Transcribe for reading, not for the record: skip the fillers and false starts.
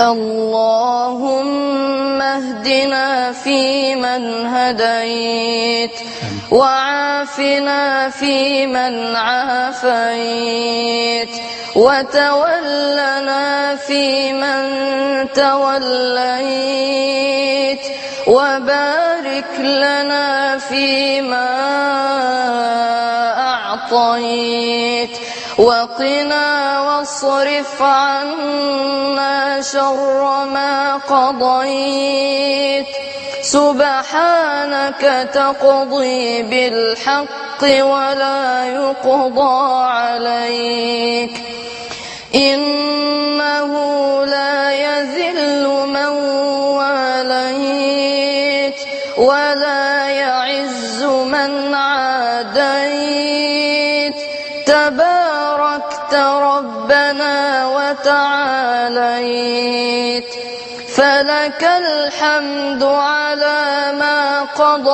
اللهم اهدنا فيمن هديت، وعافنا فيمن عافيت، وتولنا فيمن توليت، وبارك لنا فيما أعطيت، وقنا واصرف عنا شر ما قضيت. سبحانك تقضي بالحق ولا يقضى عليك، إنه لا يذل من واليت ولا يعز من عاديت. تباركت ربنا وتعاليت، فلك الحمد على ما قضيت.